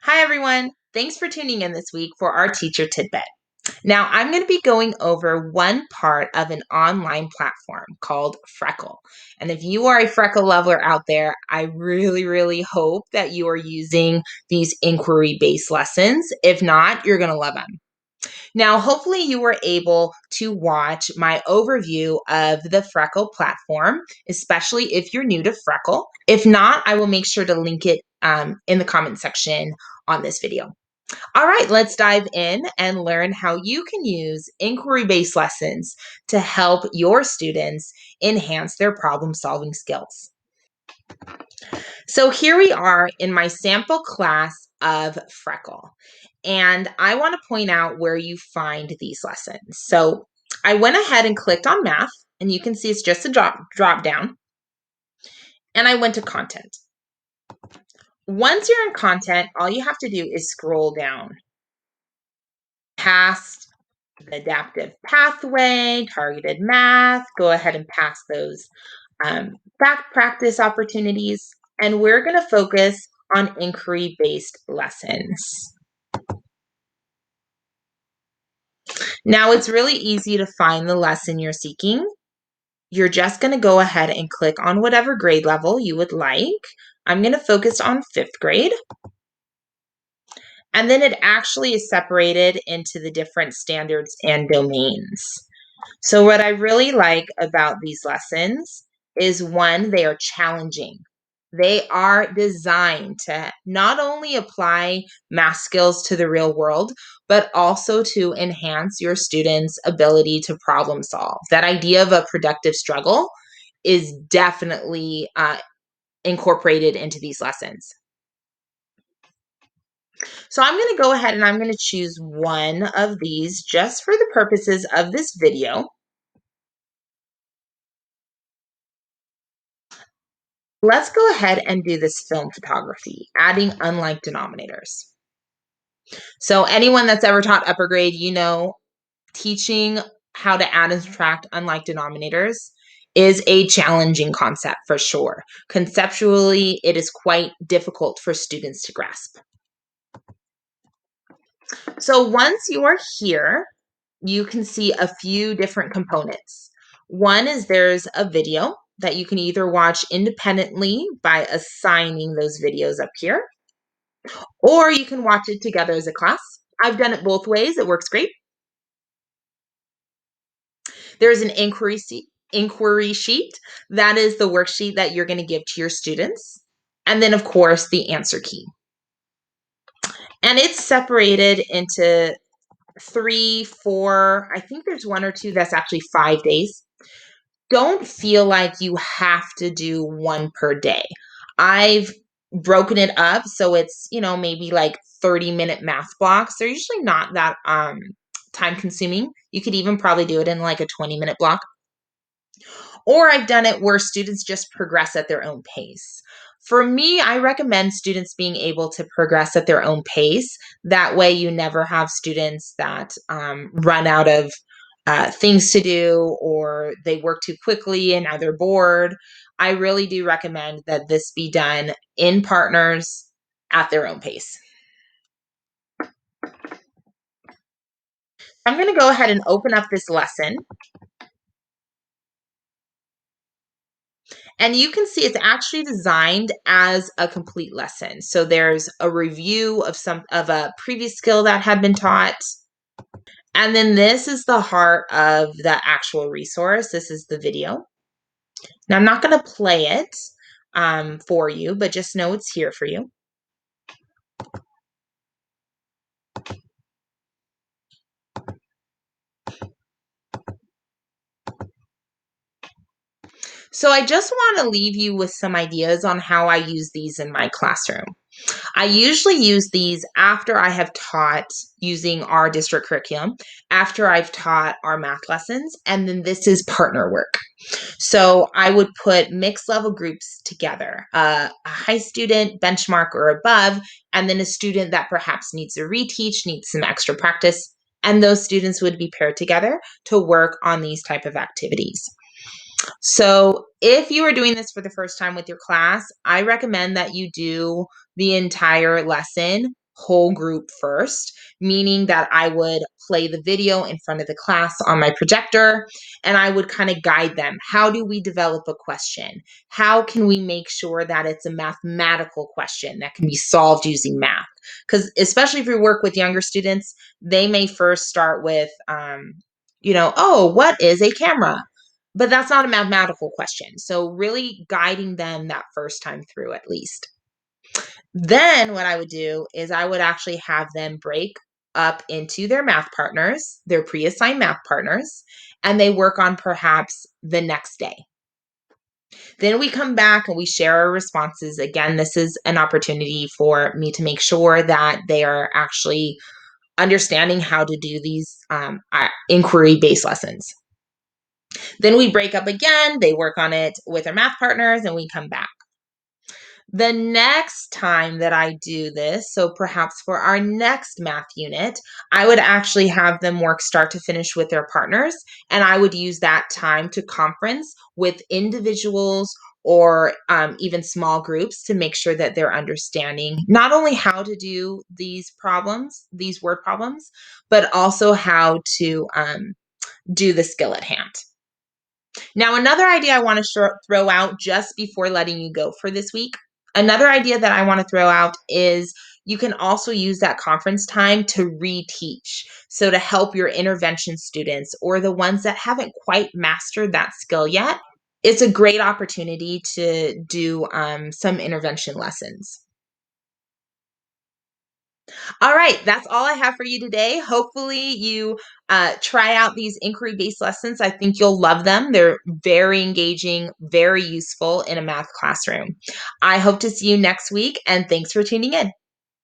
Hi, everyone. Thanks for tuning in this week for our teacher tidbit. Now, I'm going to be going over one part of an online platform called Freckle. And if you are a Freckle lover out there, I really hope that you are using these inquiry-based lessons. If not, you're going to love them. Now, hopefully you were able to watch my overview of the Freckle platform, especially if you're new to Freckle. If not, I will make sure to link it in the comment section on this video. All right, let's dive in and learn how you can use inquiry-based lessons to help your students enhance their problem-solving skills. So here we are in my sample class of Freckle, and I want to point out where you find these lessons. So I went ahead and clicked on math, and you can see it's just a drop down, and I went to content. Once you're in content, all you have to do is scroll down past the adaptive pathway, targeted math, go ahead and pass those back practice opportunities, and we're going to focus on inquiry-based lessons. Now, it's really easy to find the lesson you're seeking. You're just going to go ahead and click on whatever grade level you would like. I'm going to focus on 5th grade. And then it actually is separated into the different standards and domains. So what I really like about these lessons is, one, they are challenging. They are designed to not only apply math skills to the real world, but also to enhance your students' ability to problem solve. That idea of a productive struggle is definitely incorporated into these lessons. So I'm going to go ahead and I'm going to choose one of these just for the purposes of this video. Let's go ahead and do this film photography, adding unlike denominators. So anyone that's ever taught upper grade, you know, teaching how to add and subtract unlike denominators is a challenging concept for sure. Conceptually, it is quite difficult for students to grasp. So once you are here, you can see a few different components. One is there's a video that you can either watch independently by assigning those videos up here, or you can watch it together as a class. I've done it both ways. It works great. There's an inquiry sheet. That is the worksheet that you're going to give to your students. And then, of course, the answer key. And it's separated into 3, 4, I think there's 1 or 2 that's actually 5 days. Don't feel like you have to do one per day. I've broken it up so it's, maybe like 30-minute math blocks. They're usually not that time consuming. You could even probably do it in like a 20-minute block. Or I've done it where students just progress at their own pace. For me, I recommend students being able to progress at their own pace. That way you never have students that run out of things to do, or they work too quickly and now they're bored. I really do recommend that this be done in partners at their own pace. I'm going to go ahead and open up this lesson. And you can see it's actually designed as a complete lesson. So there's a review of a previous skill that had been taught. And then this is the heart of the actual resource. This is the video. Now I'm not going to play it for you, but just know it's here for you. So I just want to leave you with some ideas on how I use these in my classroom. I usually use these after I have taught using our district curriculum, after I've taught our math lessons, and then this is partner work. So I would put mixed level groups together, a high student benchmark or above, and then a student that perhaps needs a reteach, needs some extra practice, and those students would be paired together to work on these type of activities. So if you are doing this for the first time with your class, I recommend that you do the entire lesson whole group first, meaning that I would play the video in front of the class on my projector and I would kind of guide them. How do we develop a question? How can we make sure that it's a mathematical question that can be solved using math? Because especially if you work with younger students, they may first start with, oh, what is a camera? But that's not a mathematical question. So, really guiding them that first time through at least. Then, what I would do is I would actually have them break up into their math partners, their pre assigned math partners, and they work on perhaps the next day. Then we come back and we share our responses. Again, this is an opportunity for me to make sure that they are actually understanding how to do these inquiry based lessons. Then we break up again, they work on it with their math partners, and we come back. The next time that I do this, so perhaps for our next math unit, I would actually have them work start to finish with their partners, and I would use that time to conference with individuals or even small groups to make sure that they're understanding not only how to do these problems, these word problems, but also how to do the skill at hand. Now, another idea I want to throw out just before letting you go for this week, another idea that I want to throw out is you can also use that conference time to reteach. So, to help your intervention students or the ones that haven't quite mastered that skill yet, it's a great opportunity to do some intervention lessons. All right, that's all I have for you today. Hopefully, you try out these inquiry based lessons. I think you'll love them. They're very engaging, very useful in a math classroom. I hope to see you next week, and thanks for tuning in.